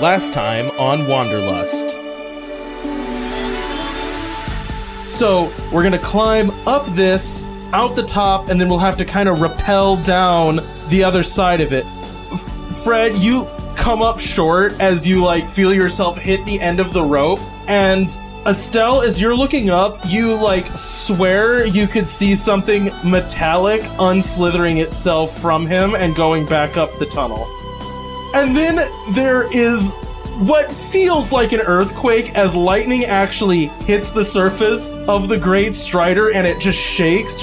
Last time on Wanderlust. So, we're gonna climb up this, out the top, and then we'll have to kind of rappel down the other side of it. Fred, you come up short as you, feel yourself hit the end of the rope, and Estelle, as you're looking up, you, swear you could see something metallic unslithering itself from him and going back up the tunnel. And then there is what feels like an earthquake as lightning actually hits the surface of the Great Strider and it just shakes,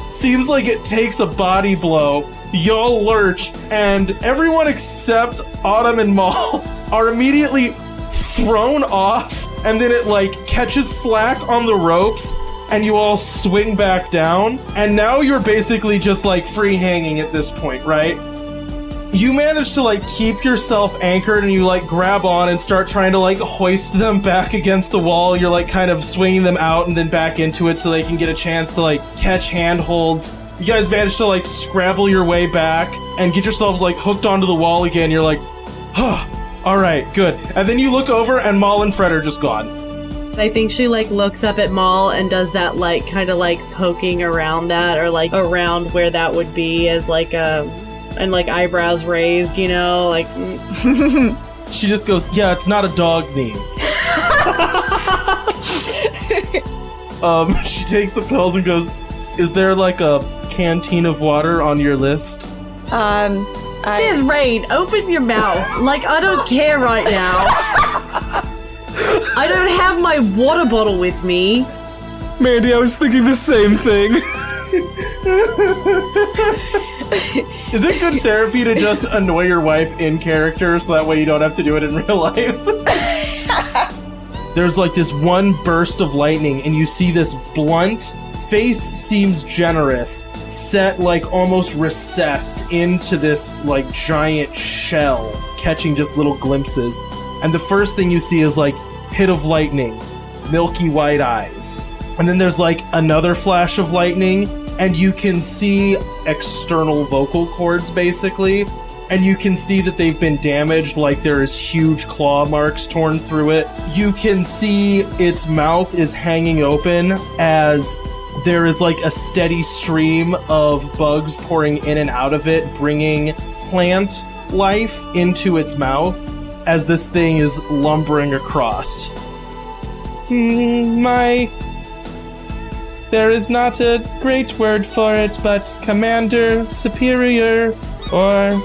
seems like it takes a body blow. Y'all lurch, and everyone except Autumn and Maul are immediately thrown off, and then it catches slack on the ropes, and you all swing back down, and now you're basically just free hanging at this point, right? You manage to keep yourself anchored, and you grab on and start trying to hoist them back against the wall. You're kind of swinging them out and then back into it so they can get a chance to catch handholds. You guys manage to scrabble your way back and get yourselves hooked onto the wall again. You're alright, good. And then you look over and Maul and Fred are just gone. I think she looks up at Maul and does that kind of poking around that, or around where that would be as and eyebrows raised, She just goes, yeah, it's not a dog name. She takes the pills and goes, is there a canteen of water on your list? There's Rain, open your mouth. I don't care right now. I don't have my water bottle with me. Mandy, I was thinking the same thing. Is it good therapy to just annoy your wife in character so that way you don't have to do it in real life? There's this one burst of lightning and you see this blunt, face seems generous, set almost recessed into this giant shell, catching just little glimpses. And the first thing you see is hit of lightning, milky white eyes. And then there's another flash of lightning, and you can see external vocal cords, basically. And you can see that they've been damaged, there's huge claw marks torn through it. You can see its mouth is hanging open as there is a steady stream of bugs pouring in and out of it, bringing plant life into its mouth as this thing is lumbering across. There is not a great word for it, but commander, superior, or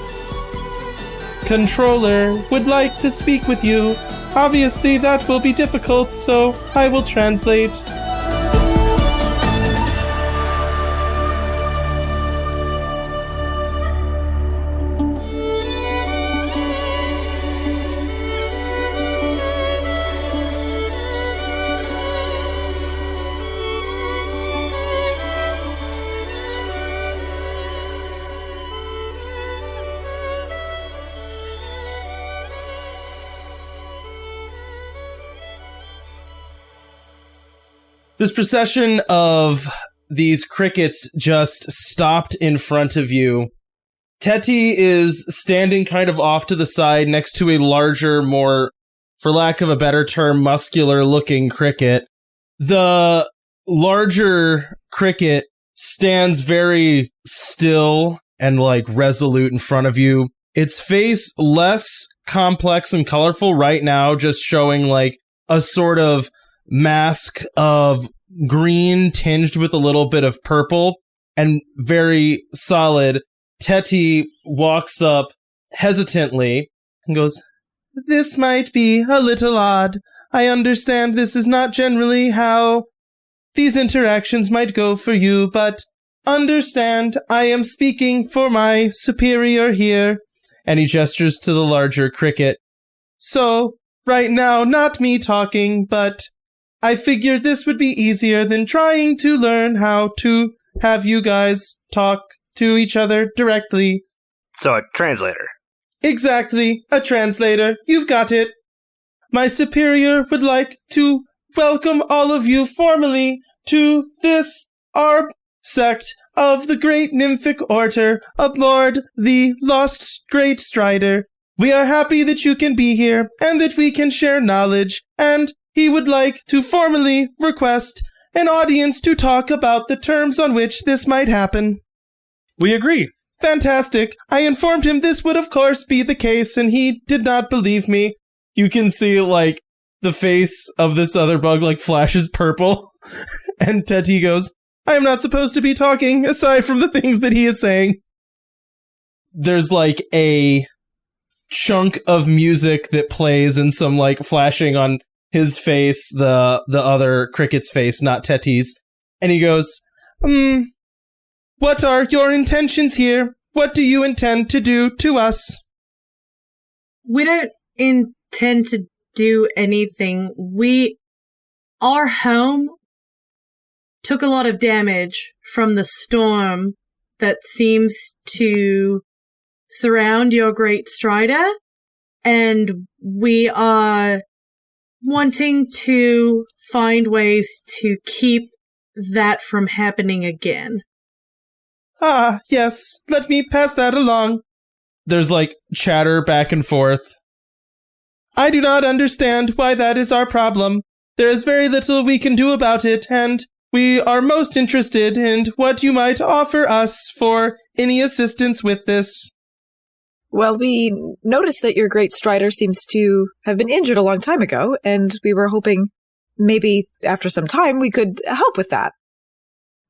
controller would like to speak with you. Obviously, that will be difficult, so I will translate. This procession of these crickets just stopped in front of you. Teti is standing kind of off to the side next to a larger, more, for lack of a better term, muscular-looking cricket. The larger cricket stands very still and, resolute in front of you. Its face less complex and colorful right now, just showing, a sort of mask of green tinged with a little bit of purple and very solid. Teti walks up hesitantly and goes, "This might be a little odd. I understand this is not generally how these interactions might go for you, but understand I am speaking for my superior here." And he gestures to the larger cricket. "So, right now, not me talking, but I figured this would be easier than trying to learn how to have you guys talk to each other directly." So a translator. Exactly, a translator. You've got it. My superior would like to welcome all of you formally to this, our sect of the Great Nymphic Order aboard the Lost Great Strider. We are happy that you can be here and that we can share knowledge, and he would like to formally request an audience to talk about the terms on which this might happen. We agree. Fantastic. I informed him this would of course be the case, and he did not believe me. You can see, like, the face of this other bug, like, flashes purple. And Teti goes, I am not supposed to be talking, aside from the things that he is saying. There's, like, a chunk of music that plays and some, like, flashing on his face, the other cricket's face, not Teti's. And he goes, what are your intentions here? What do you intend to do to us? We don't intend to do anything. Our home took a lot of damage from the storm that seems to surround your great strider, and we are wanting to find ways to keep that from happening again. Ah, yes, let me pass that along. There's, like, chatter back and forth. I do not understand why that is our problem. There is very little we can do about it, and we are most interested in what you might offer us for any assistance with this. Well, we noticed that your great strider seems to have been injured a long time ago, and we were hoping maybe after some time we could help with that.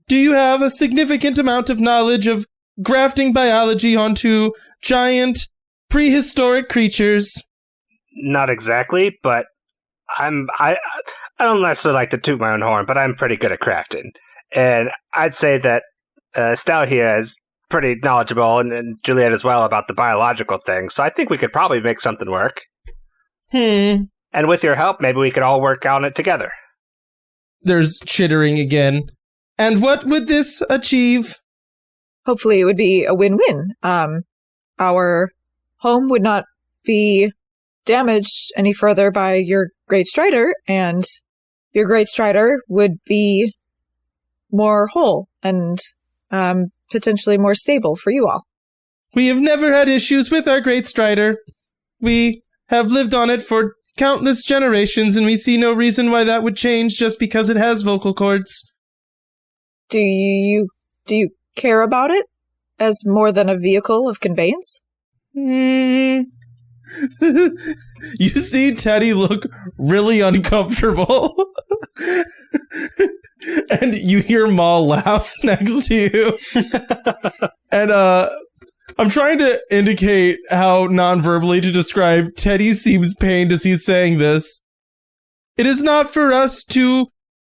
Do you have a significant amount of knowledge of grafting biology onto giant, prehistoric creatures? Not exactly, but I don't necessarily like to toot my own horn, but I'm pretty good at crafting. And I'd say that Estelle here is pretty knowledgeable, and Juliet as well, about the biological thing, so I think we could probably make something work. And with your help, maybe we could all work on it together. There's chittering again. And what would this achieve? Hopefully it would be a win-win. Our home would not be damaged any further by your great strider, and your great strider would be more whole and potentially more stable for you all. We have never had issues with our great strider. We have lived on it for countless generations, and we see no reason why that would change just because it has vocal cords. Do you care about it as more than a vehicle of conveyance? You see Teddy look really uncomfortable. And you hear Maul laugh next to you. And I'm trying to indicate how non-verbally to describe Teddy seems pained as he's saying this. It is not for us to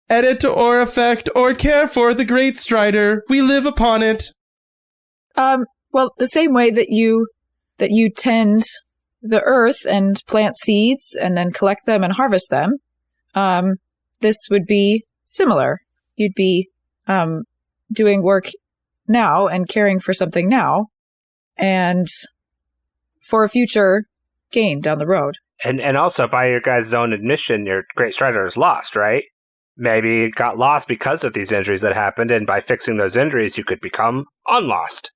edit or affect or care for the great strider. We live upon it. Well, the same way that you tend the earth and plant seeds and then collect them and harvest them, this would be similar. You'd be doing work now and caring for something now and for a future gain down the road. And also, by your guys' own admission, your great strider is lost, right? Maybe it got lost because of these injuries that happened, and by fixing those injuries, you could become unlost.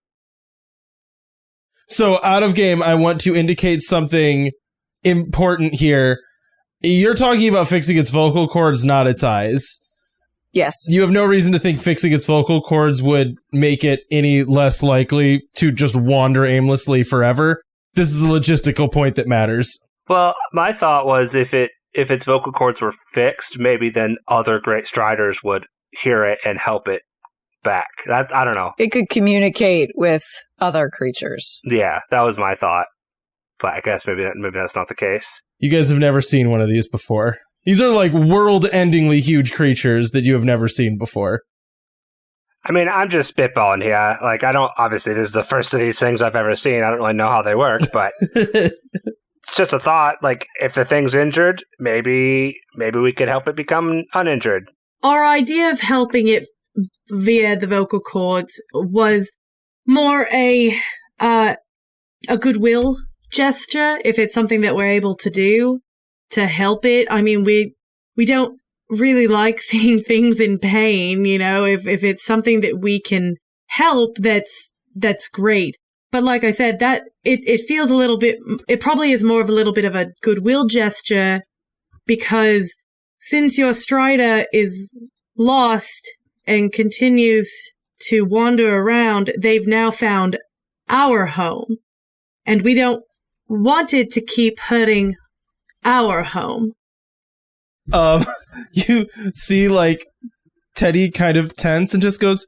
So, out of game, I want to indicate something important here. You're talking about fixing its vocal cords, not its eyes. Yes. You have no reason to think fixing its vocal cords would make it any less likely to just wander aimlessly forever. This is a logistical point that matters. Well, my thought was if its vocal cords were fixed, maybe then other great striders would hear it and help it back. I don't know. It could communicate with other creatures. Yeah, that was my thought. But I guess maybe that's not the case. You guys have never seen one of these before. These are like world-endingly huge creatures that you have never seen before. I mean, I'm just spitballing here. Like, obviously this is the first of these things I've ever seen. I don't really know how they work, but it's just a thought. Like, if the thing's injured, maybe we could help it become uninjured. Our idea of helping it via the vocal cords was more a goodwill gesture, if it's something that we're able to do to help it. I mean, we don't really like seeing things in pain, you know. If it's something that we can help, that's great. But like I said, that it feels a little bit, it probably is more of a little bit of a goodwill gesture, because since your Strider is lost and continues to wander around, they've now found our home. And we don't want it to keep hurting our home. You see, like, Teddy kind of tense and just goes,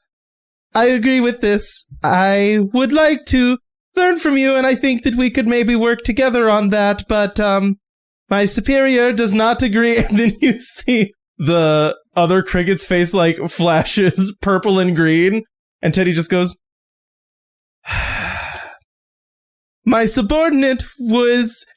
I agree with this. I would like to learn from you, and I think that we could maybe work together on that, but, my superior does not agree. And then you see the other cricket's face, like, flashes purple and green, and Teddy just goes, my subordinate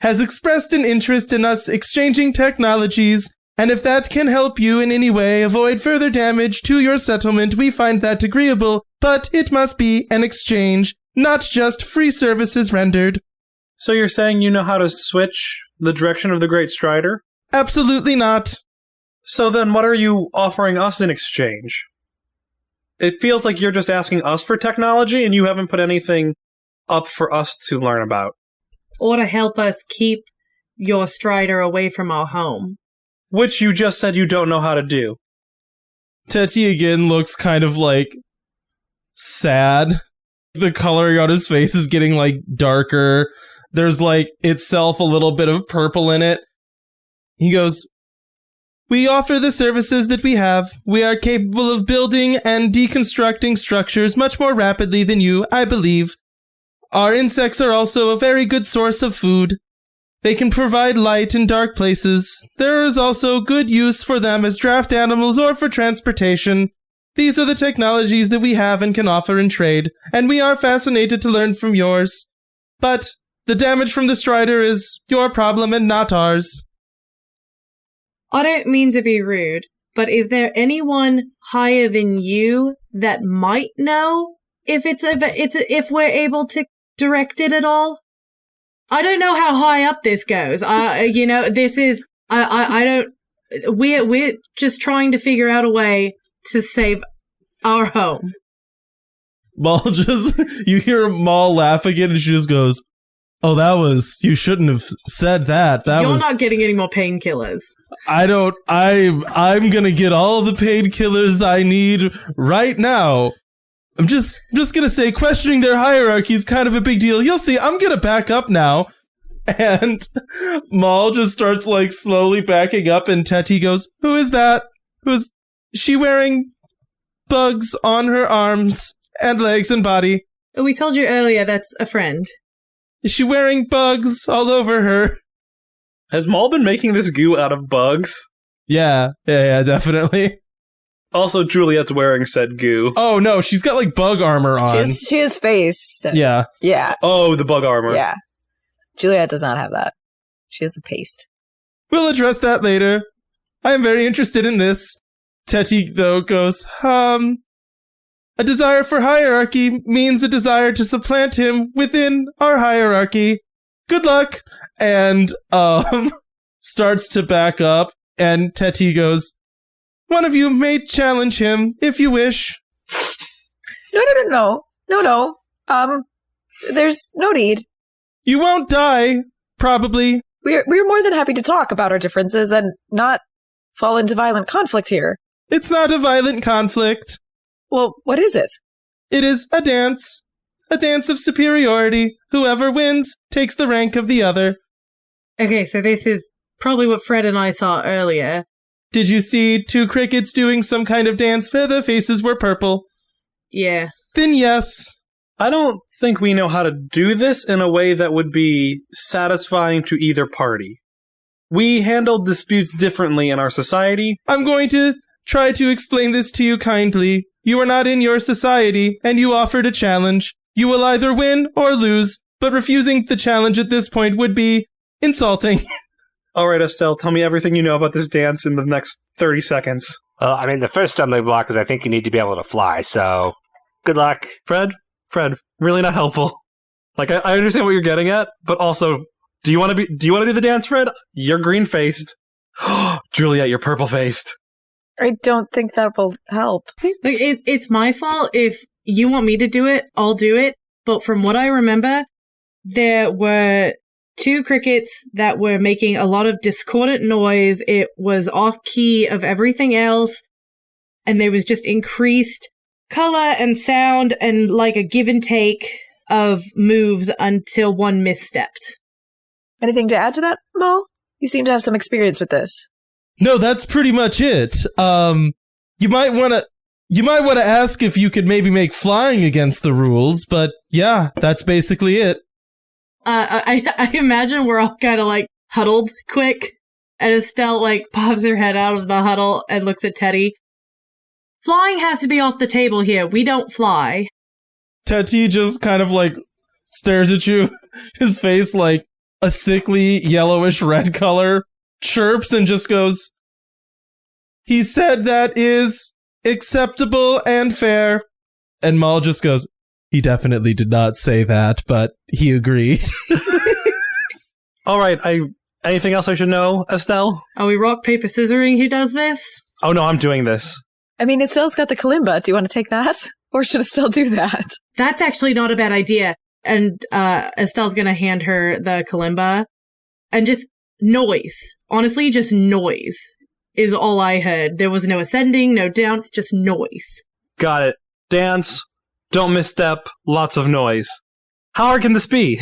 has expressed an interest in us exchanging technologies, and if that can help you in any way avoid further damage to your settlement, we find that agreeable, but it must be an exchange, not just free services rendered. So you're saying you know how to switch the direction of the Great Strider? Absolutely not. So then what are you offering us in exchange? It feels like you're just asking us for technology and you haven't put anything up for us to learn about. Or to help us keep your Strider away from our home. Which you just said you don't know how to do. Teti again looks kind of, like, sad. The coloring on his face is getting, like, darker. There's, like, itself a little bit of purple in it. He goes, we offer the services that we have. We are capable of building and deconstructing structures much more rapidly than you, I believe. Our insects are also a very good source of food. They can provide light in dark places. There is also good use for them as draft animals or for transportation. These are the technologies that we have and can offer in trade, and we are fascinated to learn from yours. But the damage from the Strider is your problem and not ours. I don't mean to be rude, but is there anyone higher than you that might know if we're able to direct it at all? I don't know how high up this goes. This is, we're just trying to figure out a way to save our home. You hear Maul laugh again and she just goes, oh, you shouldn't have said that. You're not getting any more painkillers. I'm gonna get all the painkillers I need right now. I'm just gonna say questioning their hierarchy is kind of a big deal. You'll see, I'm gonna back up now. And Maul just starts, like, slowly backing up, and Teti goes, who is that? Who's she wearing bugs on her arms and legs and body? We told you earlier that's a friend. Is she wearing bugs all over her? Has Maul been making this goo out of bugs? Yeah, definitely. Also, Juliet's wearing said goo. Oh, no, she's got, like, bug armor on. She has face. Yeah. Yeah. Oh, the bug armor. Yeah. Juliet does not have that. She has the paste. We'll address that later. I am very interested in this. Teti, though, goes, a desire for hierarchy means a desire to supplant him within our hierarchy. Good luck! And, starts to back up, and Teti goes, one of you may challenge him, if you wish. No. There's no need. You won't die, probably. We're more than happy to talk about our differences and not fall into violent conflict here. It's not a violent conflict. Well, what is it? It is a dance. A dance of superiority. Whoever wins takes the rank of the other. Okay, so this is probably what Fred and I saw earlier. Did you see two crickets doing some kind of dance where their faces were purple? Yeah. Then yes. I don't think we know how to do this in a way that would be satisfying to either party. We handle disputes differently in our society. I'm going to try to explain this to you kindly. You are not in your society, and you offered a challenge. You will either win or lose, but refusing the challenge at this point would be insulting. Alright, Estelle, tell me everything you know about this dance in the next 30 seconds. Well, I mean, the first stumbling block is I think you need to be able to fly, so good luck. Fred, really not helpful. Like, I understand what you're getting at, but also, do you want to do the dance, Fred? You're green-faced. Juliet, you're purple-faced. I don't think that will help. Like, it's my fault. If you want me to do it, I'll do it. but from what I remember, there were 2 crickets that were making a lot of discordant noise. It was off key of everything else, and there was just increased color and sound and like a give and take of moves until one misstepped. Anything to add to that, Maul? You seem to have some experience with this. No, that's pretty much it. You might want to ask if you could maybe make flying against the rules, but yeah, that's basically it. I imagine we're all kind of like huddled quick, and Estelle like pops her head out of the huddle and looks at Teddy. Flying has to be off the table here. We don't fly. Teti just kind of like stares at you, his face like a sickly yellowish red color, chirps and just goes, "He said that is acceptable and fair." And Maul just goes, "He definitely did not say that, but he agreed." All right, anything else I should know, Estelle? Are we rock, paper, scissoring who does this? Oh no, I'm doing this. I mean, Estelle's got the kalimba. Do you want to take that? Or should Estelle do that? That's actually not a bad idea. And Estelle's gonna hand her the kalimba. And just noise. Honestly, just noise is all I heard. There was no ascending, no down, just noise. Got it. Dance, don't misstep, lots of noise. How hard can this be?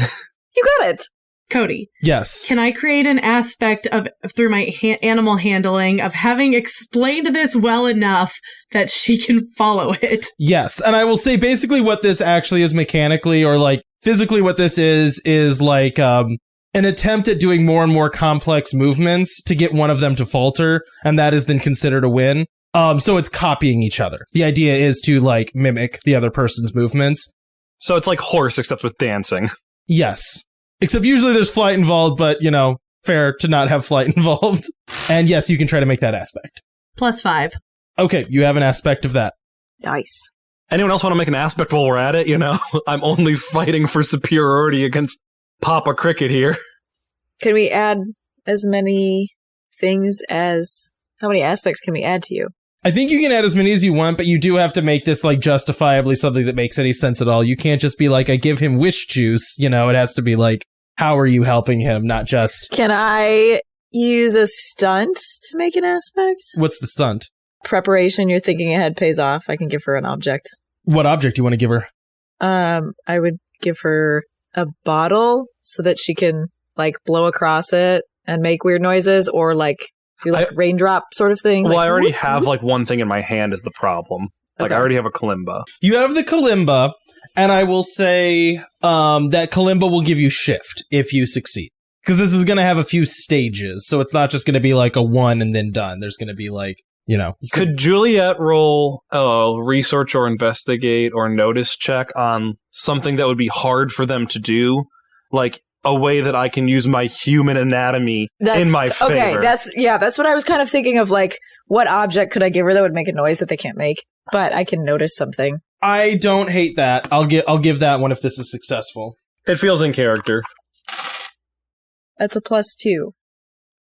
You got it! Cody. Yes. Can I create an aspect of, through my animal handling, of having explained this well enough that she can follow it? Yes, and I will say basically what this actually is mechanically, or like physically what this is like an attempt at doing more and more complex movements to get one of them to falter, and that is then considered a win. So it's copying each other. The idea is to like mimic the other person's movements. So it's like horse, except with dancing. Yes. Except usually there's flight involved, but, you know, fair to not have flight involved. And yes, you can try to make that aspect. +5. Okay, you have an aspect of that. Nice. Anyone else want to make an aspect while we're at it? You know, I'm only fighting for superiority against Papa Cricket here. Can we add as many things as... How many aspects can we add to you? I think you can add as many as you want, but you do have to make this, like, justifiably something that makes any sense at all. You can't just be like, I give him wish juice. You know, it has to be like, how are you helping him? Not just... Can I use a stunt to make an aspect? What's the stunt? Preparation, you're thinking ahead pays off. I can give her an object. What object do you want to give her? I would give her a bottle so that she can, like, blow across it and make weird noises, or, like... do like raindrop sort of thing? Well, like, I already have like one thing in my hand is the problem. Like, Okay. I already have a kalimba. You have the kalimba, and I will say that kalimba will give you shift if you succeed. Because this is going to have a few stages, so it's not just going to be like a one and then done. There's going to be like, you know. Could Juliet roll research or investigate or notice check on something that would be hard for them to do? Like, a way that I can use my human anatomy in my favor. Okay, that's what I was kind of thinking of, like, what object could I give her that would make a noise that they can't make? But I can notice something. I don't hate that. I'll give that one if this is successful. It feels in character. That's a +2.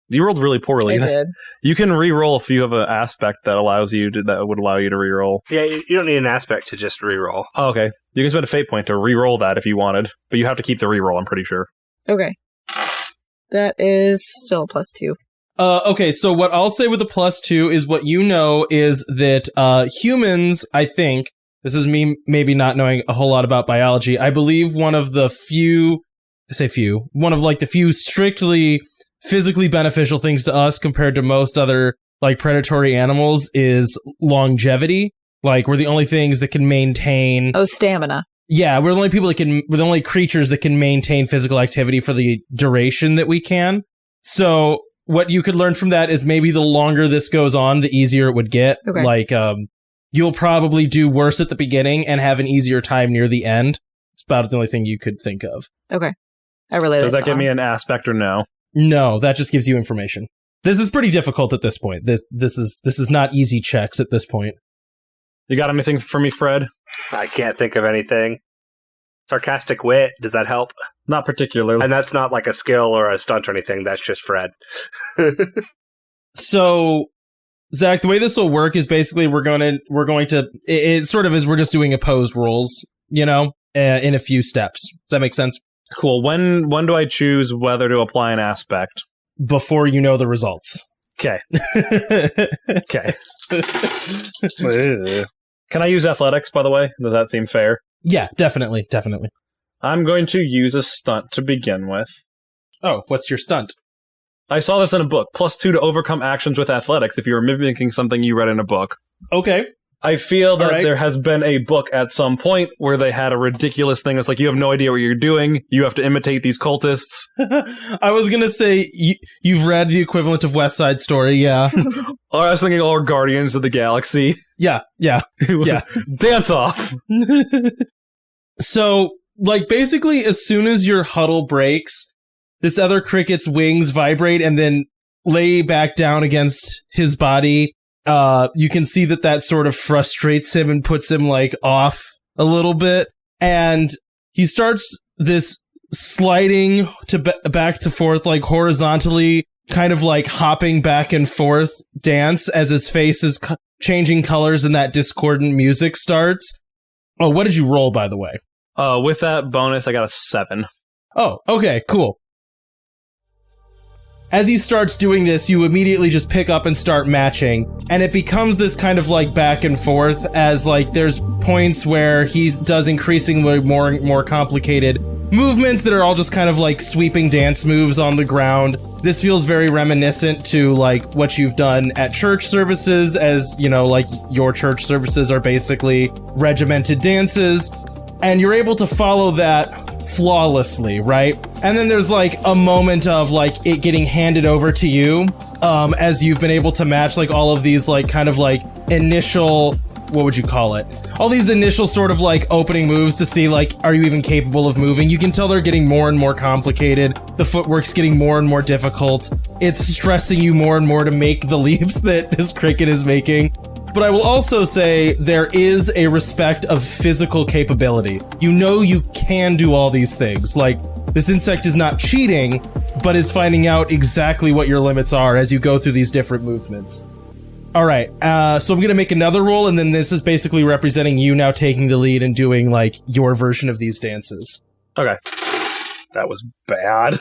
You rolled really poorly. I did. You can re-roll if you have an aspect that would allow you to re-roll. Yeah, you don't need an aspect to just re-roll. Oh, okay. You can spend a fate point to re-roll that if you wanted, but you have to keep the re-roll, I'm pretty sure. Okay. That is still a +2. Okay, so what I'll say with the +2 is what you know is that humans, I think, this is me maybe not knowing a whole lot about biology, I believe one of the few strictly physically beneficial things to us compared to most other, like, predatory animals is longevity. Like, we're the only things that can maintain... Oh, stamina. Yeah, we're the only creatures that can maintain physical activity for the duration that we can. So what you could learn from that is maybe the longer this goes on, the easier it would get. Okay. Like, you'll probably do worse at the beginning and have an easier time near the end. It's about the only thing you could think of. Okay. I relate Does it that to give me Tom. an aspect or no? No, that just gives you information. This is pretty difficult at this point. This is not easy checks at this point. You got anything for me, Fred? I can't think of anything. Sarcastic wit, does that help? Not particularly. And that's not like a skill or a stunt or anything, that's just Fred. So, Zach, the way this will work is basically we're going to it sort of is we're just doing opposed rolls, you know? in a few steps. Does that make sense? Cool. When do I choose whether to apply an aspect? Before you know the results. Okay. Okay. Can I use athletics, by the way? Does that seem fair? Yeah, definitely. I'm going to use a stunt to begin with. Oh, what's your stunt? I saw this in a book. +2 to overcome actions with athletics if you were mimicking something you read in a book. Okay. I feel that there has been a book at some point where they had a ridiculous thing. It's like, you have no idea what you're doing. You have to imitate these cultists. I was going to say, you've read the equivalent of West Side Story, yeah. Or I was thinking, Guardians of the Galaxy. Yeah. Dance off. So, like, basically, as soon as your huddle breaks, this other cricket's wings vibrate and then lay back down against his body. You can see that sort of frustrates him and puts him, like, off a little bit. And he starts this sliding back to forth, like, horizontally, kind of like hopping back and forth dance as his face is changing colors and that discordant music starts. Oh, what did you roll, by the way? With that bonus, I got a 7. Oh, okay, cool. As he starts doing this, you immediately just pick up and start matching, and it becomes this kind of like back and forth as like there's points where he does increasingly more complicated movements that are all just kind of like sweeping dance moves on the ground. This feels very reminiscent to like what you've done at church services, as you know, like your church services are basically regimented dances, and you're able to follow that flawlessly, right? And then there's like a moment of like it getting handed over to you as you've been able to match like all of these like kind of like initial, what would you call it? All these initial sort of like opening moves to see like, are you even capable of moving? You can tell they're getting more and more complicated. The footwork's getting more and more difficult. It's stressing you more and more to make the leaps that this cricket is making. But I will also say there is a respect of physical capability. You know you can do all these things. Like, this insect is not cheating, but is finding out exactly what your limits are as you go through these different movements. All right, so I'm going to make another roll, and then this is basically representing you now taking the lead and doing, like, your version of these dances. Okay. That was bad.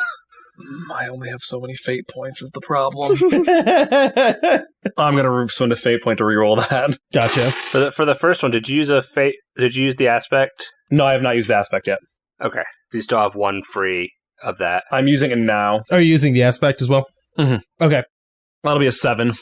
I only have so many fate points is the problem. I'm going to spend a fate point to reroll that. Gotcha. For the first one, did you use the aspect? No, I have not used the aspect yet. Okay. So you still have one free of that. I'm using it now. Are you using the aspect as well? Mm-hmm. Okay. That'll be a 7.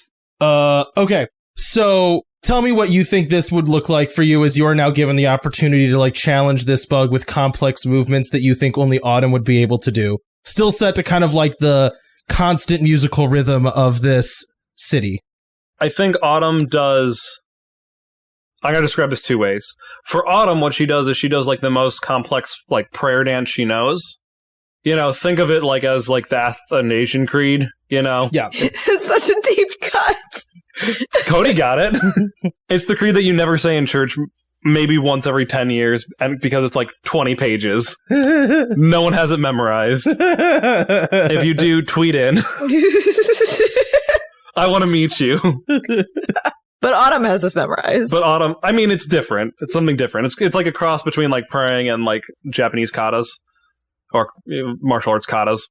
Okay. So tell me what you think this would look like for you as you're now given the opportunity to like challenge this bug with complex movements that you think only Autumn would be able to do. Still set to kind of like the constant musical rhythm of this city. I think Autumn does... I'm going to describe this 2 ways. For Autumn, what she does is she does like the most complex like prayer dance she knows. You know, think of it like as like the Athanasian Creed, you know? Yeah. It's such a deep cut. Cody got it. It's the creed that you never say in church maybe once every 10 years, and because it's like 20 pages. No one has it memorized. If you do, tweet in. I want to meet you. But Autumn has this memorized. But Autumn, I mean, it's different. It's something different. It's like a cross between like praying and like Japanese katas. Or martial arts katas.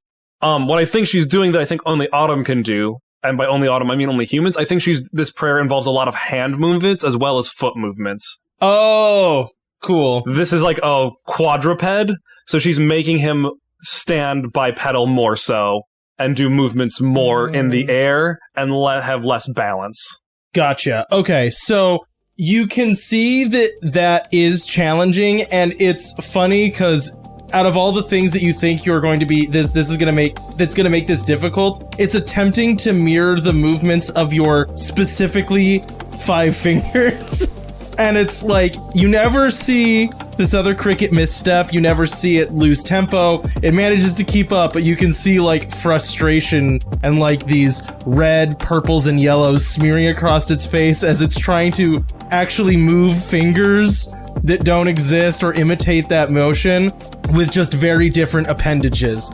What I think she's doing that I think only Autumn can do, and by only Autumn I mean only humans, I think this prayer involves a lot of hand movements as well as foot movements. Oh, cool. This is like a quadruped, so she's making him stand bipedal more so, and do movements more in the air, and have less balance. Gotcha. Okay, so you can see that is challenging, and it's funny because out of all the things that you think you're going to be, that's going to make this difficult, it's attempting to mirror the movements of your specifically 5 fingers. And it's like, you never see this other cricket misstep, you never see it lose tempo, it manages to keep up, but you can see like frustration and like these red, purples, and yellows smearing across its face as it's trying to actually move fingers that don't exist or imitate that motion with just very different appendages.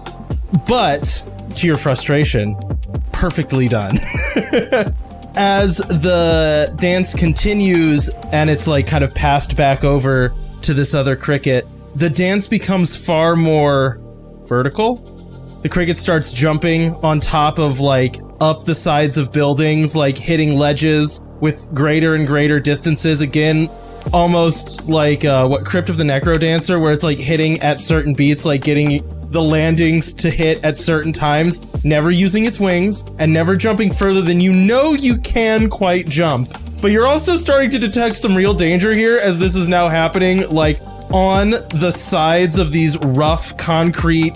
But, to your frustration, perfectly done. As the dance continues and it's like kind of passed back over to this other cricket, the dance becomes far more vertical. The cricket starts jumping on top of, like, up the sides of buildings, like hitting ledges with greater and greater distances. Again, almost like Crypt of the Necro Dancer, where it's like hitting at certain beats, like getting the landings to hit at certain times, never using its wings, and never jumping further than you can quite jump. But you're also starting to detect some real danger here, as this is now happening, like, on the sides of these rough concrete,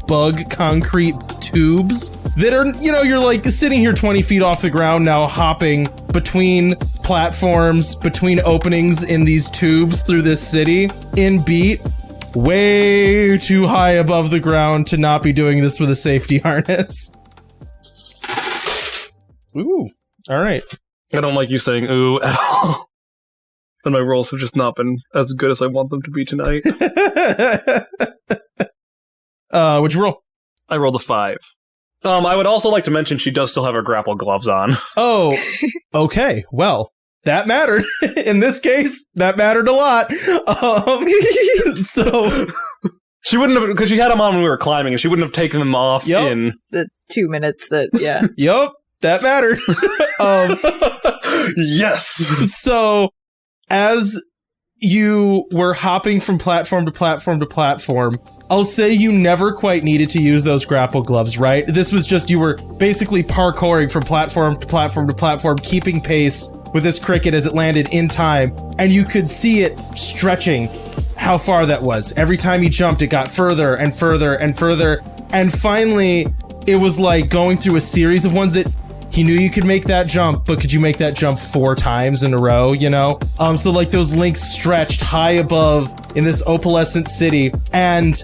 bug concrete tubes that are, you're like sitting here 20 feet off the ground now, hopping between platforms, between openings in these tubes through this city in beat, way too high above the ground to not be doing this with a safety harness. Ooh, all right. I don't like you saying ooh at all. And my rolls have just not been as good as I want them to be tonight. What'd you roll? I rolled a 5. I would also like to mention she does still have her grapple gloves on. Oh, okay. Well, that mattered. In this case, that mattered a lot. So she wouldn't have, because she had them on when we were climbing, and she wouldn't have taken them off in the 2 minutes that, yeah. Yup, that mattered. Yes. So as you were hopping from platform to platform to platform, I'll say you never quite needed to use those grapple gloves, right? This was just, you were basically parkouring from platform to platform to platform, keeping pace with this cricket as it landed in time, and you could see it stretching how far that was. Every time you jumped, it got further and further and further, and finally, it was like going through a series of ones that he knew you could make that jump, but could you make that jump 4 times in a row, So like those links stretched high above in this opalescent city, and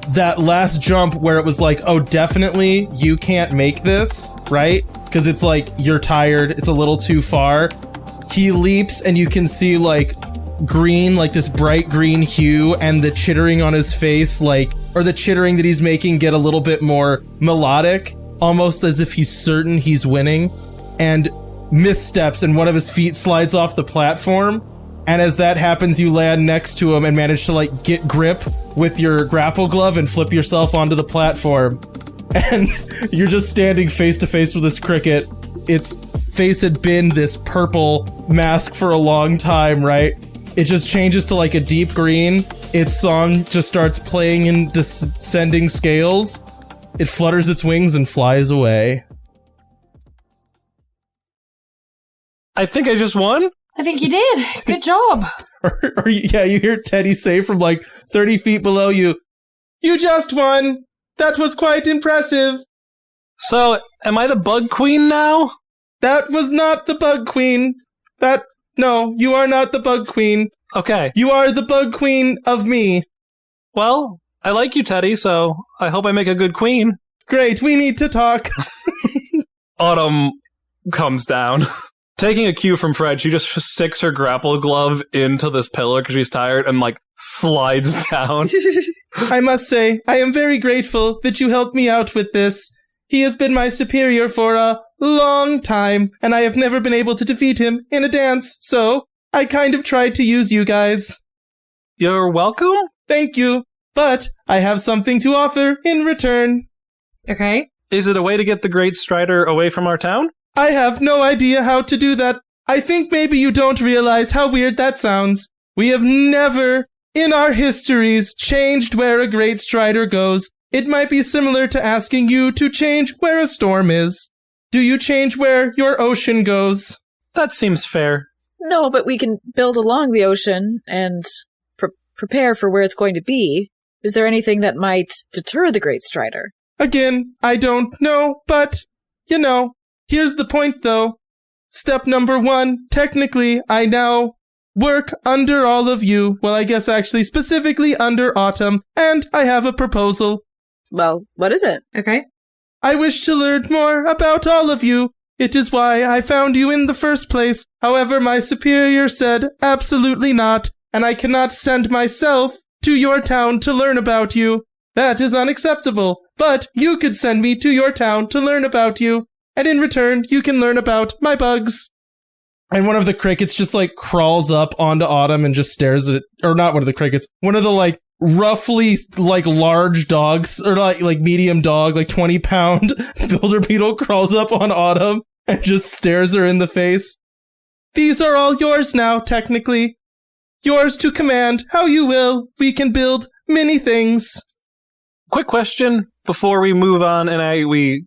that last jump where it was like, oh, definitely you can't make this, right? Because it's like, you're tired, it's a little too far. He leaps and you can see like green, like this bright green hue, and the chittering on his face, like, or the chittering that he's making get a little bit more melodic, almost as if he's certain he's winning, and missteps and one of his feet slides off the platform. And as that happens, you land next to him and manage to like get grip with your grapple glove and flip yourself onto the platform. And you're just standing face to face with this cricket. Its face had been this purple mask for a long time, right? It just changes to like a deep green. Its song just starts playing in descending scales. It flutters its wings and flies away. I think I just won. I think you did. Good job. You hear Teddy say from like 30 feet below you, "You just won. That was quite impressive." So, am I the bug queen now? That was not the bug queen. No, you are not the bug queen. Okay. You are the bug queen of me. Well, I like you, Teddy, so I hope I make a good queen. Great, we need to talk. Autumn comes down. Taking a cue from Fred, she just sticks her grapple glove into this pillar because she's tired and, like, slides down. I must say, I am very grateful that you helped me out with this. He has been my superior for a long time, and I have never been able to defeat him in a dance, so I kind of tried to use you guys. You're welcome? Thank you, but I have something to offer in return. Okay. Is it a way to get the Great Strider away from our town? I have no idea how to do that. I think maybe you don't realize how weird that sounds. We have never, in our histories, changed where a Great Strider goes. It might be similar to asking you to change where a storm is. Do you change where your ocean goes? That seems fair. No, but we can build along the ocean and prepare for where it's going to be. Is there anything that might deter the Great Strider? Again, I don't know, but, here's the point, though. Step number 1, technically, I now work under all of you. Well, I guess actually specifically under Autumn, and I have a proposal. Well, what is it? Okay. I wish to learn more about all of you. It is why I found you in the first place. However, my superior said absolutely not, and I cannot send myself to your town to learn about you. That is unacceptable. But you could send me to your town to learn about you, and in return, you can learn about my bugs. And one of the crickets just, like, crawls up onto Autumn and just stares at it. Or not one of the crickets. One of the, like, roughly like large dogs or like medium dog, like 20-pound builder beetle crawls up on Autumn and just stares her in the face. These are all yours now, technically. Yours to command how you will. We can build many things. Quick question before we move on and we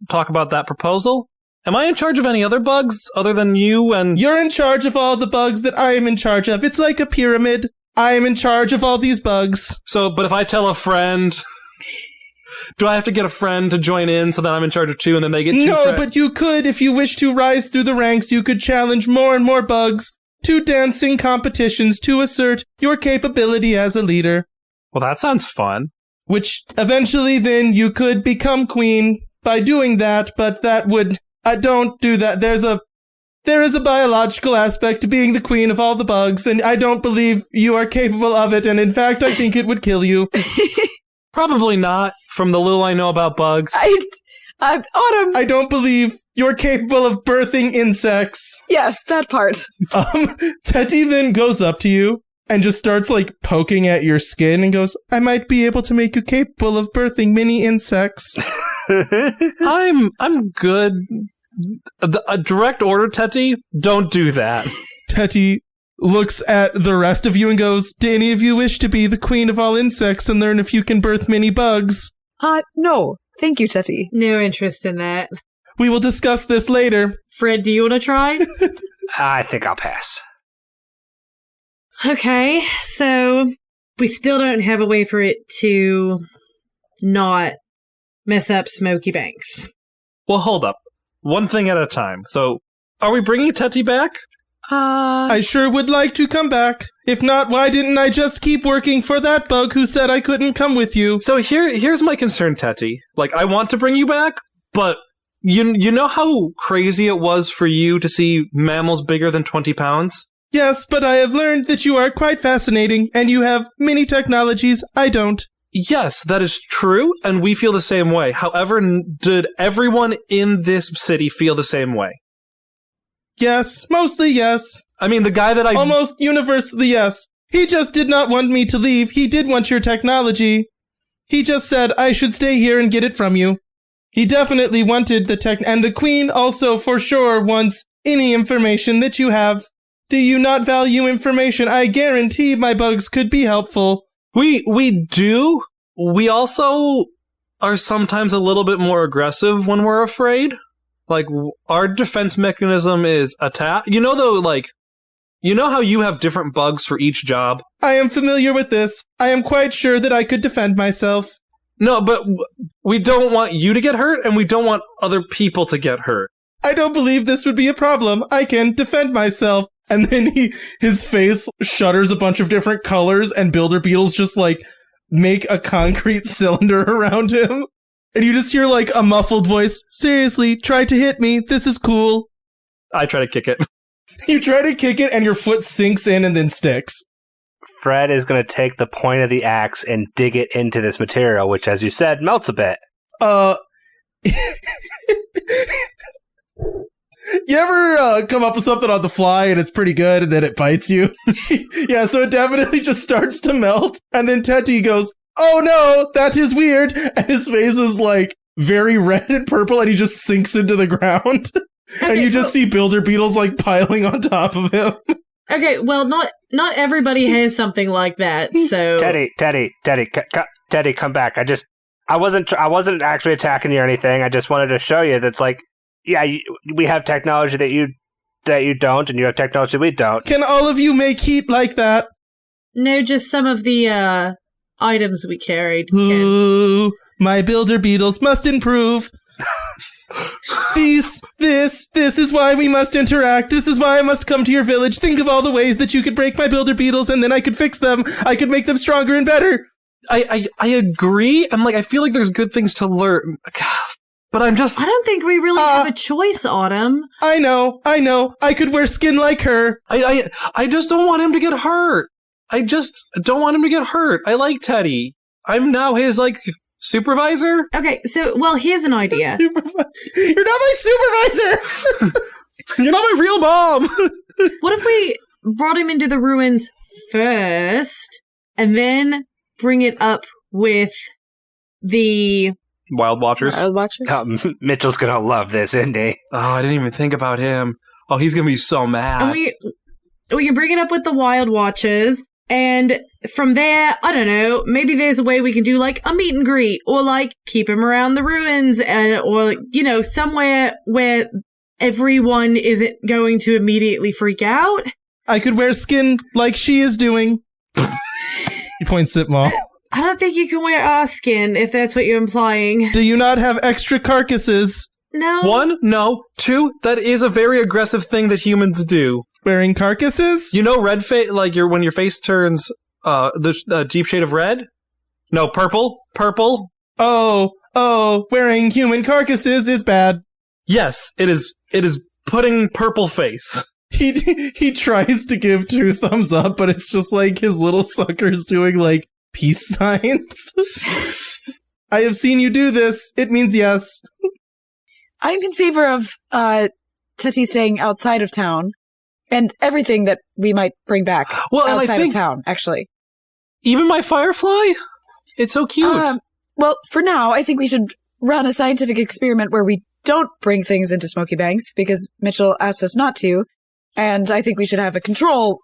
talk about that proposal. Am I in charge of any other bugs other than you and... You're in charge of all the bugs that I am in charge of. It's like a pyramid. I am in charge of all these bugs. So, but if I tell a friend... Do I have to get a friend to join in so that I'm in charge of 2 and then they get 2 No, friends? but you could, if you wish to rise through the ranks, you could challenge more and more bugs to dancing competitions to assert your capability as a leader. Well, that sounds fun. Which eventually then you could become queen by doing that, but that would... don't do that. There is a biological aspect to being the queen of all the bugs, and I don't believe you are capable of it, and in fact, I think it would kill you. Probably not, from the little I know about bugs. Autumn. I don't believe you're capable of birthing insects. Yes, that part. Teti then goes up to you and just starts like poking at your skin and goes, I might be able to make you capable of birthing mini insects. I'm good. A direct order, Teti, don't do that. Teti looks at the rest of you and goes, do any of you wish to be the queen of all insects and learn if you can birth mini bugs? No. Thank you, Teti. No interest in that. We will discuss this later. Fred, do you want to try? I think I'll pass. Okay, so we still don't have a way for it to not mess up Smokey Banks. Well, hold up. One thing at a time. So, are we bringing Teti back? I sure would like to come back. If not, why didn't I just keep working for that bug who said I couldn't come with you? So here's my concern, Teti. Like, I want to bring you back, but you know how crazy it was for you to see mammals bigger than 20 pounds? Yes, but I have learned that you are quite fascinating, and you have many technologies I don't. Yes, that is true, and we feel the same way. However, did everyone in this city feel the same way? Yes, mostly yes. I mean, the guy that Almost universally yes. He just did not want me to leave. He did want your technology. He just said I should stay here and get it from you. He definitely wanted the tech, and the queen also for sure wants any information that you have. Do you not value information? I guarantee my bugs could be helpful. We do. We also are sometimes a little bit more aggressive when we're afraid. Like, our defense mechanism is attack. You know, though, like, you know how you have different bugs for each job? I am familiar with this. I am quite sure that I could defend myself. No, but we don't want you to get hurt, and we don't want other people to get hurt. I don't believe this would be a problem. I can defend myself. And then his face shudders a bunch of different colors, and builder beetles just, like, make a concrete cylinder around him. And you just hear, like, a muffled voice, seriously, try to hit me, this is cool. I try to kick it. You try to kick it, and your foot sinks in and then sticks. Fred is going to take the point of the axe and dig it into this material, which, as you said, melts a bit. You ever come up with something on the fly and it's pretty good and then it bites you? Yeah, so it definitely just starts to melt. And then Teti goes, oh no, that is weird. And his face is like very red and purple and he just sinks into the ground. And you just see builder beetles like piling on top of him. Okay, well, not everybody has something like that, so... Teddy, come back. I wasn't actually attacking you or anything. I just wanted to show you that's like, yeah, we have technology that you don't, and you have technology we don't. Can all of you make heat like that? No, just some of the items we carried. Ooh, my builder beetles must improve. This is why we must interact. This is why I must come to your village. Think of all the ways that you could break my builder beetles, and then I could fix them. I could make them stronger and better. I agree. I'm like, I feel like there's good things to learn. But I don't think we really have a choice, Autumn. I know. I could wear skin like her. I just don't want him to get hurt. I just don't want him to get hurt. I like Teddy. I'm now his, like, supervisor. Okay, so, well, here's an idea. You're not my supervisor! You're not my real mom! What if we brought him into the ruins first, and then bring it up with the Wild Watchers. Mitchell's gonna love this, isn't he? Oh, I didn't even think about him. Oh, he's gonna be so mad. and we can bring it up with the Wild Watchers, and from there, I don't know, maybe there's a way we can do like a meet and greet, or like keep him around the ruins, or somewhere where everyone isn't going to immediately freak out. I could wear skin like she is doing. He points at Maul. I don't think you can wear our skin, if that's what you're implying. Do you not have extra carcasses? No. 1, no. 2, that is a very aggressive thing that humans do. Wearing carcasses? You know red face, like when your face turns the deep shade of red? No, purple. Purple. Oh, wearing human carcasses is bad. Yes, it is putting purple face. He tries to give 2 thumbs up, but it's just like his little sucker's doing like peace signs. I have seen you do this. It means yes. I'm in favor of Teti staying outside of town and everything that we might bring back outside of town, actually. Even my firefly? It's so cute. Well, for now, I think we should run a scientific experiment where we don't bring things into Smokey Banks because Mitchell asked us not to. And I think we should have a control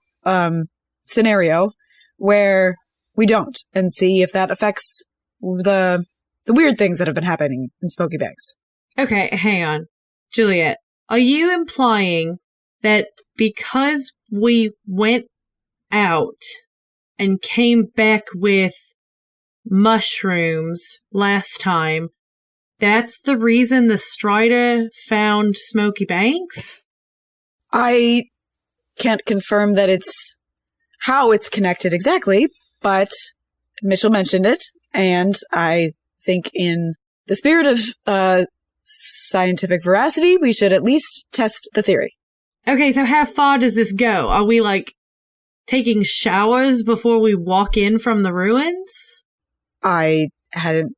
scenario where we don't and see if that affects the weird things that have been happening in Smokey Banks. Okay, hang on. Juliet, are you implying that because we went out and came back with mushrooms last time, that's the reason the Strider found Smokey Banks? I can't confirm that it's how it's connected exactly, but Mitchell mentioned it, and I think in the spirit of scientific veracity, we should at least test the theory. Okay, so how far does this go? Are we, like, taking showers before we walk in from the ruins? I hadn't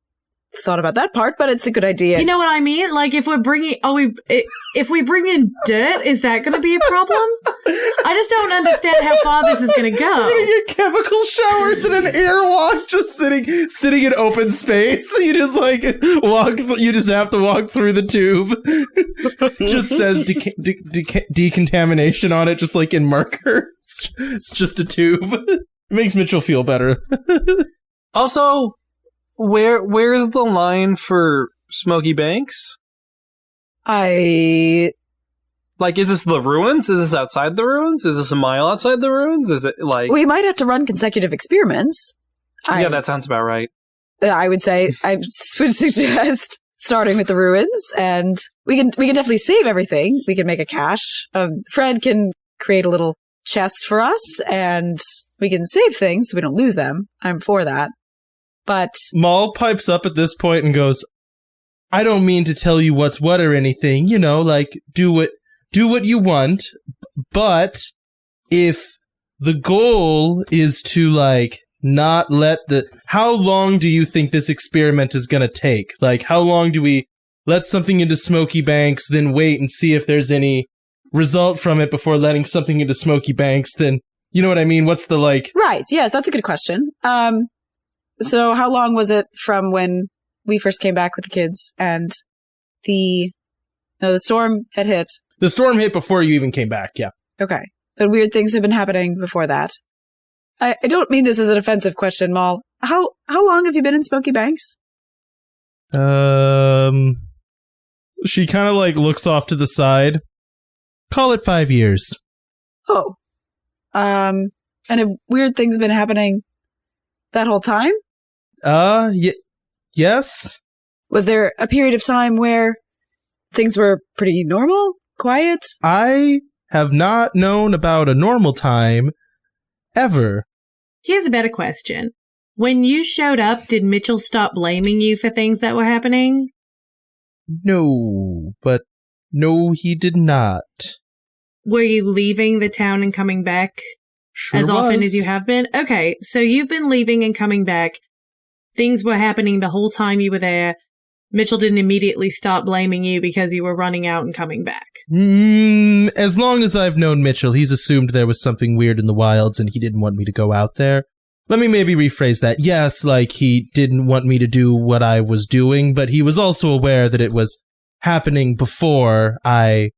thought about that part, but it's a good idea. You know what I mean? Like, if we bring in dirt, is that going to be a problem? I just don't understand how far this is going to go. We're gonna get chemical showers and an air wash just sitting in open space. You just like you just have to walk through the tube. Just says decontamination on it, just like in marker. It's just a tube. It makes Mitchell feel better. Also, where's the line for Smokey Banks? I Like, is this the ruins? Is this outside the ruins? Is this a mile outside the ruins? Is it like... We might have to run consecutive experiments. Yeah, that sounds about right. I would say I would suggest starting with the ruins, and we can definitely save everything. We can make a cache. Fred can create a little chest for us, and we can save things so we don't lose them. I'm for that. But Maul pipes up at this point and goes, I don't mean to tell you what's what or anything, you know, like, do what you want, but if the goal is to, like, not let how long do you think this experiment is gonna take? Like, how long do we let something into Smokey Banks, then wait and see if there's any result from it before letting something into Smokey Banks? Then, you know what I mean? What's the, like... Right, yes, that's a good question. So how long was it from when we first came back with the kids and the storm had hit? The storm hit before you even came back, yeah. Okay. But weird things have been happening before that. I don't mean this as an offensive question, Maul. How long have you been in Smokey Banks? She kind of, like, looks off to the side. Call it 5 years. Oh. And have weird things been happening that whole time? Yes. Was there a period of time where things were pretty normal? Quiet? I have not known about a normal time ever. Here's a better question. When you showed up, did Mitchell stop blaming you for things that were happening? No, he did not. Were you leaving the town and coming back Sure as often was. as you have been? Okay, so you've been leaving and coming back. Things were happening the whole time you were there. Mitchell didn't immediately stop blaming you because you were running out and coming back. As long as I've known Mitchell, he's assumed there was something weird in the wilds and he didn't want me to go out there. Let me maybe rephrase that. Yes, like, he didn't want me to do what I was doing, but he was also aware that it was happening before I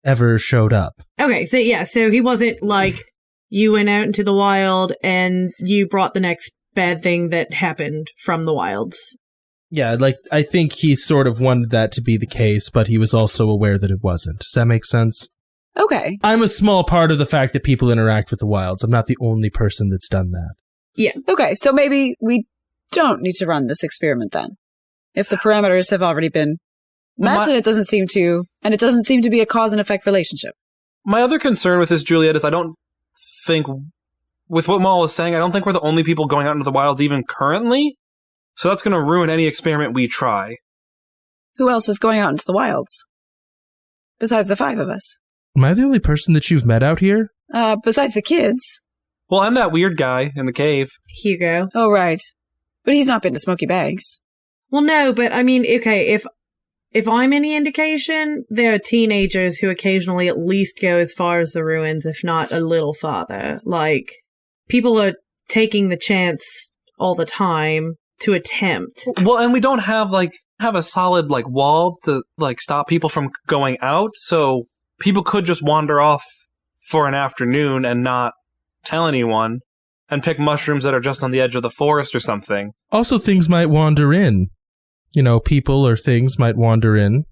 ever showed up. Okay, so he wasn't like, you went out into the wild and you brought the next bad thing that happened from the wilds. Yeah, like, I think he sort of wanted that to be the case, but he was also aware that it wasn't. Does that make sense? Okay. I'm a small part of the fact that people interact with the wilds. I'm not the only person that's done that. Yeah. Okay, so maybe we don't need to run this experiment then. If the parameters have already been met, and it doesn't seem to be a cause and effect relationship. My other concern with this, Juliet, is I don't think, with what Maul was saying, I don't think we're the only people going out into the wilds even currently. So that's going to ruin any experiment we try. Who else is going out into the wilds? Besides the 5 of us. Am I the only person that you've met out here? Besides the kids. Well, I'm that weird guy in the cave. Hugo. Oh, right. But he's not been to Smokey Banks. Well, no, but I mean, okay, if I'm any indication, there are teenagers who occasionally at least go as far as the ruins, if not a little farther. Like, people are taking the chance all the time to attempt. Well, and we don't have a solid wall to stop people from going out, so people could just wander off for an afternoon and not tell anyone and pick mushrooms that are just on the edge of the forest or something. Also, things might wander in. You know, people or things might wander in.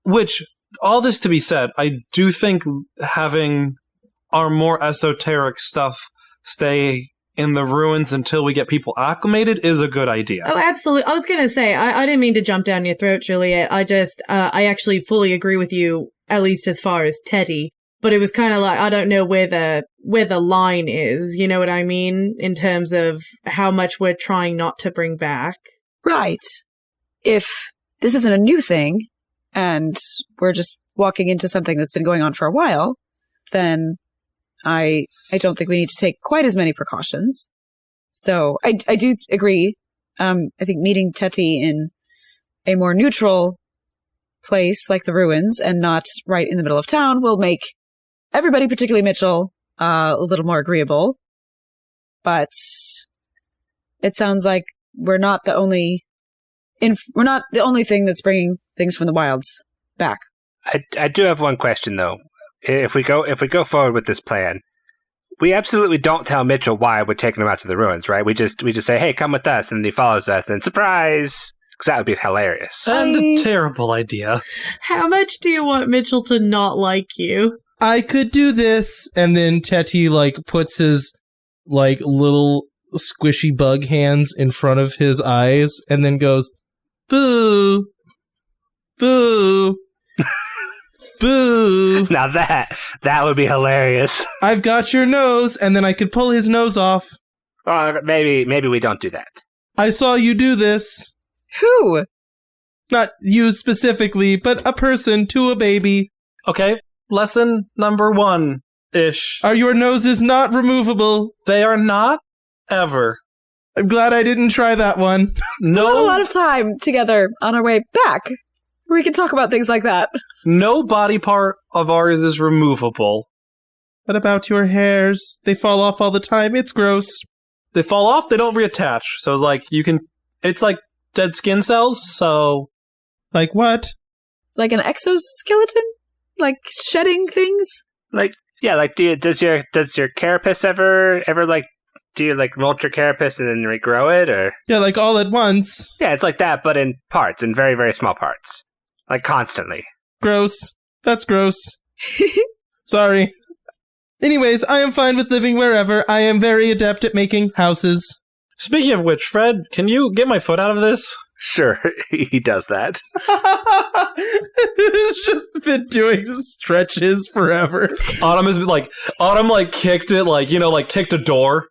Which, all this to be said, I do think having our more esoteric stuff stay in the ruins until we get people acclimated is a good idea. Oh, absolutely. I was going to say, I didn't mean to jump down your throat, Juliet. I actually fully agree with you, at least as far as Teti. But it was kind of like, I don't know where the line is, you know what I mean? In terms of how much we're trying not to bring back. Right. If this isn't a new thing, and we're just walking into something that's been going on for a while, then I don't think we need to take quite as many precautions. So I do agree. I think meeting Teti in a more neutral place like the ruins and not right in the middle of town will make everybody, particularly Mitchell, a little more agreeable. But it sounds like we're not the only thing that's bringing things from the wilds back. I do have one question though. If we go forward with this plan, we absolutely don't tell Mitchell why we're taking him out to the ruins, right? We just say, "Hey, come with us," and then he follows us. Then surprise, because that would be hilarious. And a terrible idea. How much do you want Mitchell to not like you? I could do this, and then Teti puts his little squishy bug hands in front of his eyes, and then goes, "Boo, boo." Boo. Now that would be hilarious. I've got your nose, and then I could pull his nose off. Maybe we don't do that. I saw you do this. Who? Not you specifically, but a person to a baby. Okay, lesson number 1-ish. Are your noses not removable? They are not, ever. I'm glad I didn't try that one. We have a lot of time together on our way back. We can talk about things like that. No body part of ours is removable. What about your hairs? They fall off all the time. It's gross. They fall off, they don't reattach. So it's like dead skin cells, so... Like what? Like an exoskeleton? Like shedding things? Does your carapace ever do you molt your carapace and then regrow it, or? Yeah, all at once. Yeah, it's like that, but in parts, in very, very small parts. Constantly. Gross. That's gross. Sorry. Anyways, I am fine with living wherever. I am very adept at making houses. Speaking of which, Fred, can you get my foot out of this? Sure, he does that. He's just been doing stretches forever. Autumn kicked it, kicked a door.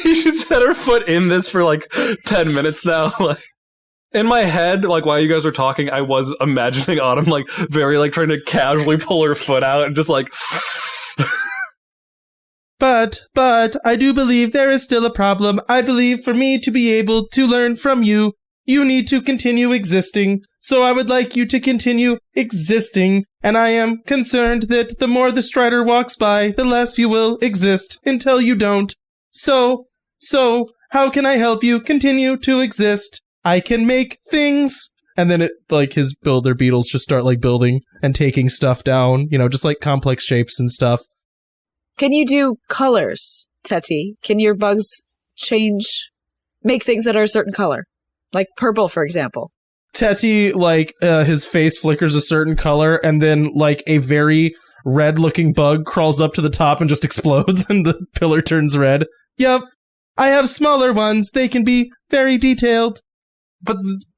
She's had her foot in this for 10 minutes now. In my head, while you guys were talking, I was imagining Autumn very trying to casually pull her foot out and just But I do believe there is still a problem. I believe for me to be able to learn from you, you need to continue existing. So I would like you to continue existing, and I am concerned that the more the Strider walks by, the less you will exist until you don't. So So, how can I help you continue to exist? I can make things. And then his builder beetles just start building and taking stuff down, just complex shapes and stuff. Can you do colors, Teti? Can your bugs make things that are a certain color? Like purple, for example. Teti, his face flickers a certain color, and then, a very red-looking bug crawls up to the top and just explodes, and the pillar turns red. Yep, I have smaller ones. They can be very detailed. But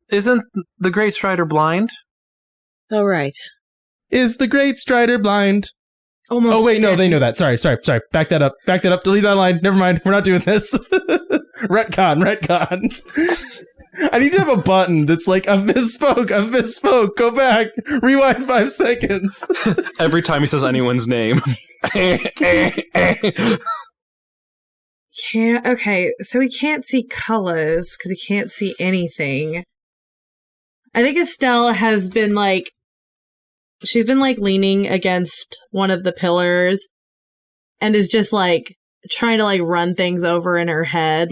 isn't the Great Strider blind? Oh, right. Is the Great Strider blind? Almost. Oh, wait, no, they know that. Sorry. Back that up. Delete that line. Never mind. We're not doing this. Retcon. I need to have a button that's I've misspoke. Go back. Rewind 5 seconds. Every time he says anyone's name. Yeah, okay, so he can't see colors because he can't see anything. I think Estelle has been she's been leaning against one of the pillars and is just trying to run things over in her head,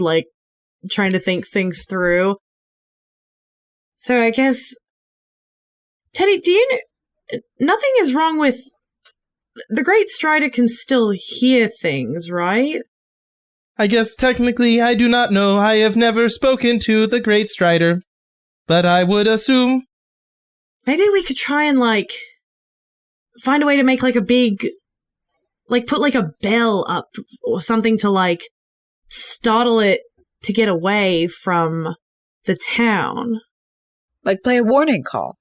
trying to think things through. So I guess, Teddy, nothing is wrong with, the Great Strider can still hear things, right? I guess technically I do not know. I have never spoken to the Great Strider, but I would assume. Maybe we could try and find a way to make a big, put a bell up or something to startle it to get away from the town. Play a warning call.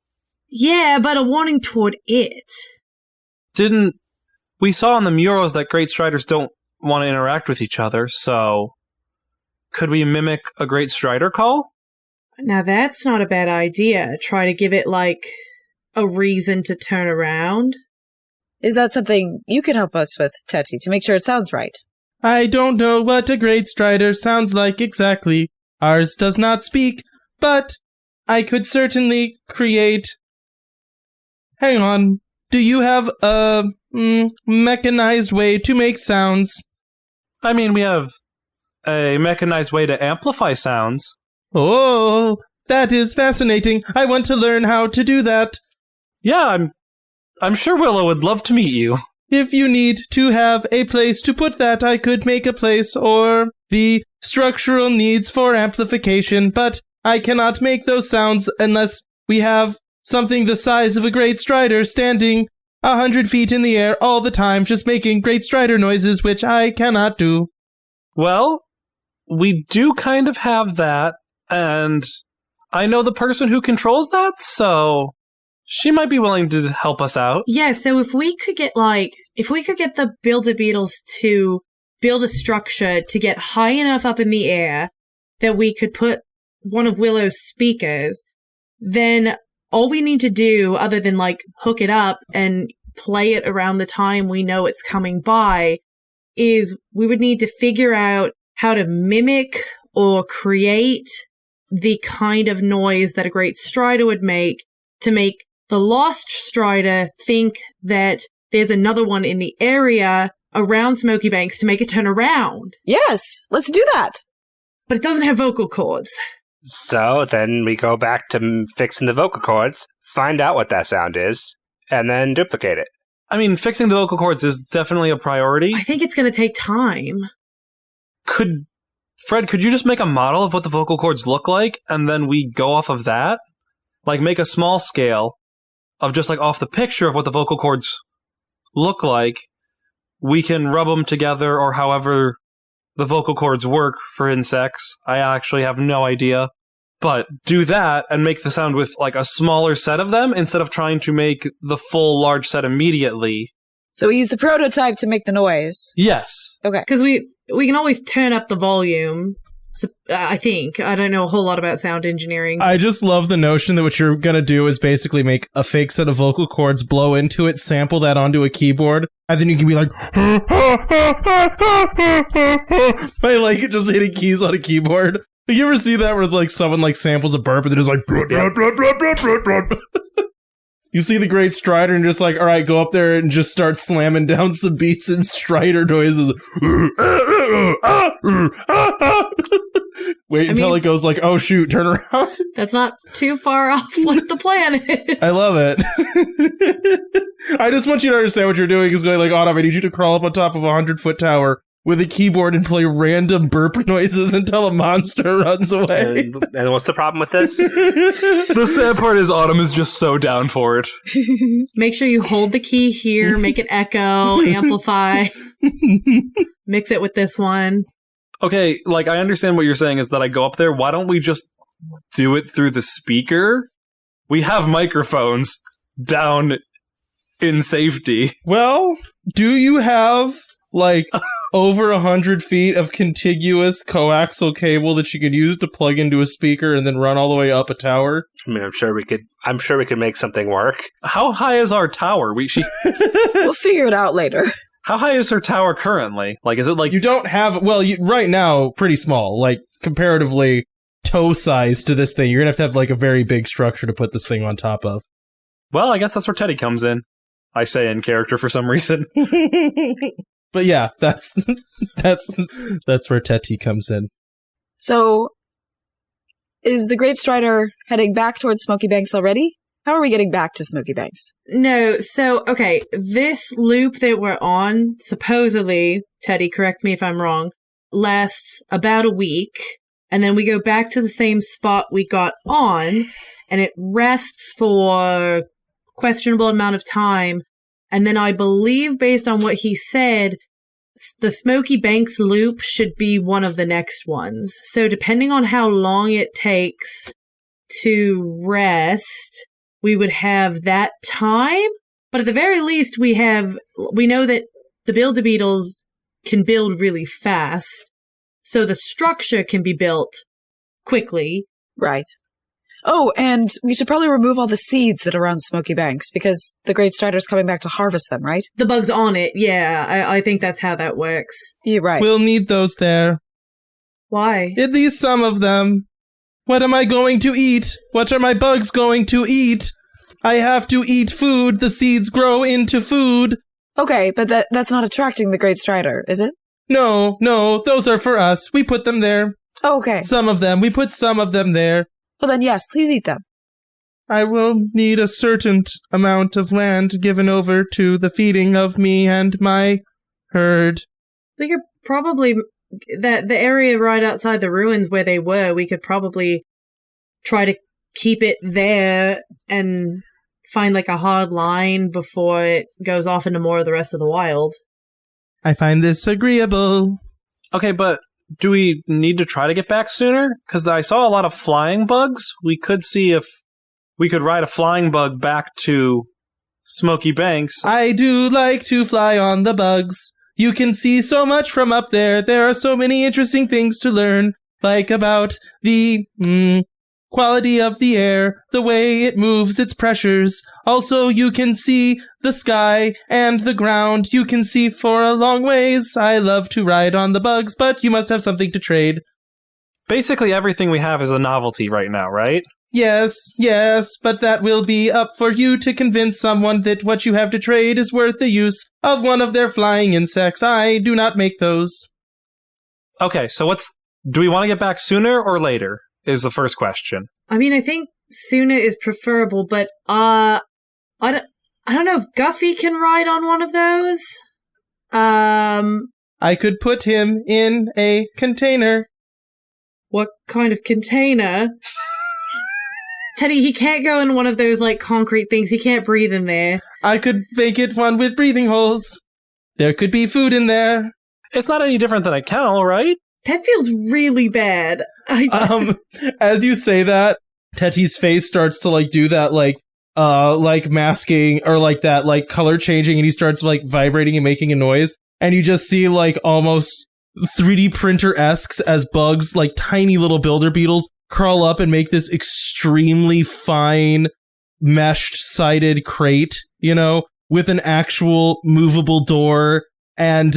Yeah, but a warning toward it. We saw on the murals that Great Striders don't want to interact with each other, so could we mimic a Great Strider call? Now that's not a bad idea. Try to give it a reason to turn around. Is that something you can help us with, Teti, to make sure it sounds right? I don't know what a Great Strider sounds like exactly. Ours does not speak, but I could certainly create. Hang on. Do you have a mechanized way to make sounds? I mean, we have a mechanized way to amplify sounds. Oh, that is fascinating. I want to learn how to do that. Yeah, I'm sure Willow would love to meet you. If you need to have a place to put that, I could make a place or the structural needs for amplification, but I cannot make those sounds unless we have something the size of a Great Strider standing 100 feet in the air all the time, just making Great Strider noises, which I cannot do. Well, we do kind of have that, and I know the person who controls that, so she might be willing to help us out. Yeah, so if we could get the builder beetles to build a structure to get high enough up in the air that we could put one of Willow's speakers, then all we need to do, other than hook it up and play it around the time we know it's coming by, is we would need to figure out how to mimic or create the kind of noise that a Great Strider would make to make the Lost Strider think that there's another one in the area around Smokey Banks to make it turn around. Yes, let's do that. But it doesn't have vocal cords. So then we go back to fixing the vocal cords, find out what that sound is, and then duplicate it. I mean, fixing the vocal cords is definitely a priority. I think it's going to take time. Fred, could you just make a model of what the vocal cords look like, and then we go off of that? Make a small scale of just off the picture of what the vocal cords look like. We can rub them together, or however the vocal cords work for insects. I actually have no idea. But do that and make the sound with a smaller set of them instead of trying to make the full large set immediately. So we use the prototype to make the noise. Yes. Okay. Because we can always turn up the volume. So, I think. I don't know a whole lot about sound engineering. I just love the notion that what you're going to do is basically make a fake set of vocal cords, blow into it, sample that onto a keyboard, and then you can be by just hitting keys on a keyboard. You ever see that where someone samples a burp and they're just You see the Great Strider and just like, all right, go up there and just start slamming down some beats and Strider noises. Wait until it goes like, oh shoot, turn around. That's not too far off what the plan is. I love it. I just want you to understand what you're doing is going like, Autumn, I need you to crawl up on top of a 100-foot tower with a keyboard and play random burp noises until a monster runs away. And what's the problem with this? The sad part is Autumn is just so down for it. Make sure you hold the key here, make it echo, amplify, mix it with this one. Okay, like, I understand what you're saying is that I go up there. Why don't we just do it through the speaker? We have microphones down in safety. Well, do you have, like, over 100 feet of contiguous coaxial cable that you could use to plug into a speaker and then run all the way up a tower? I mean, I'm sure we could make something work. How high is our tower? We'll figure it out later. How high is her tower currently? Like, is it like... You don't have... Well, right now, pretty small. Like, comparatively toe size to this thing. You're going to have like, a very big structure to put this thing on top of. Well, I guess that's where Teti comes in. I say in character for some reason. But yeah, that's where Teti comes in. So, is the Great Strider heading back towards Smokey Banks already? How are we getting back to Smokey Banks? No, so, okay, this loop that we're on, supposedly, Teti, correct me if I'm wrong, lasts about a week, and then we go back to the same spot we got on, and it rests for questionable amount of time, and then I believe, based on what he said, the Smokey Banks loop should be one of the next ones. So depending on how long it takes to rest, we would have that time. But at the very least, we know that the Build-A-Beetles can build really fast. So the structure can be built quickly. Right. Oh, and we should probably remove all the seeds that are around Smokey Banks, because the Great Strider's coming back to harvest them, right? The bugs on it, yeah. I think that's how that works. You're right. We'll need those there. Why? At least some of them. What am I going to eat? What are my bugs going to eat? I have to eat food. The seeds grow into food. Okay, but that's not attracting the Great Strider, is it? No, those are for us. We put them there. Okay. Some of them. We put some of them there. Well then, yes, please eat them. I will need a certain amount of land given over to the feeding of me and my herd. We could probably... the area right outside the ruins where they were, we could probably try to keep it there and find like a hard line before it goes off into more of the rest of the wild. I find this agreeable. Okay, but do we need to try to get back sooner? Because I saw a lot of flying bugs. We could see if we could ride a flying bug back to Smokey Banks. I do like to fly on the bugs. You can see so much from up there. There are so many interesting things to learn, like about the quality of the air, the way it moves, its pressures. Also, you can see the sky and the ground. You can see for a long ways. I love to ride on the bugs, but you must have something to trade. Basically, everything we have is a novelty right now, right? Yes, but that will be up for you to convince someone that what you have to trade is worth the use of one of their flying insects. I do not make those. Okay, so do we want to get back sooner or later, is the first question. I mean, I think sooner is preferable, but I don't know if Guffy can ride on one of those. I could put him in a container. What kind of container? Teddy, he can't go in one of those, like, concrete things. He can't breathe in there. I could make it one with breathing holes. There could be food in there. It's not any different than a kennel, right? That feels really bad. As you say that, Teti's face starts to, like, do that, like masking, or, like, that, like, color changing, and he starts, like, vibrating and making a noise. And you just see, like, almost 3D printer-esques as bugs, like, tiny little builder beetles, curl up and make this extremely fine meshed-sided crate, you know, with an actual movable door. And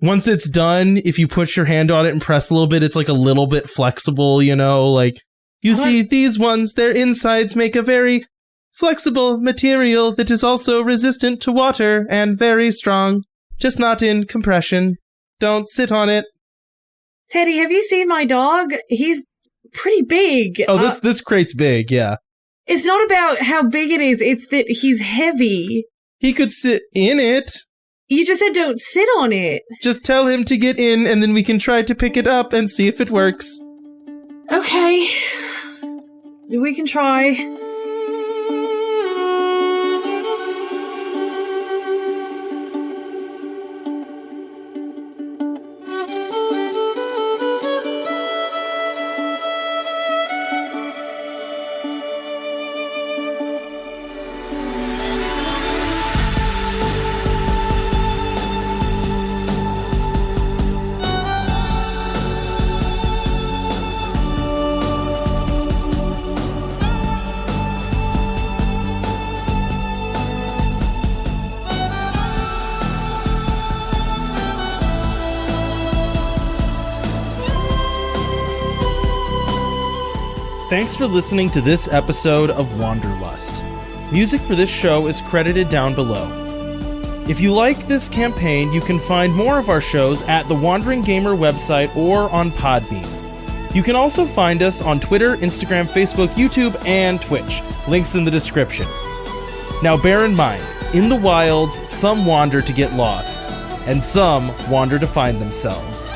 once it's done, if you put your hand on it and press a little bit, it's like a little bit flexible, you know, like you see these ones, their insides make a very flexible material that is also resistant to water and very strong. Just not in compression. Don't sit on it. Teddy, have you seen my dog? He's pretty big. Oh, this crate's big, yeah. It's not about how big it is, it's that he's heavy. He could sit in it. You just said don't sit on it. Just tell him to get in, and then we can try to pick it up and see if it works. Okay. We can try. Thanks for listening to this episode of Wanderlust. Music for this show is credited down below. If you like this campaign, you can find more of our shows at the Wandering Gamer website or on Podbean. You can also find us on Twitter, Instagram, Facebook, YouTube, and Twitch. Links in the description. Now bear in mind, in the wilds, some wander to get lost, and some wander to find themselves.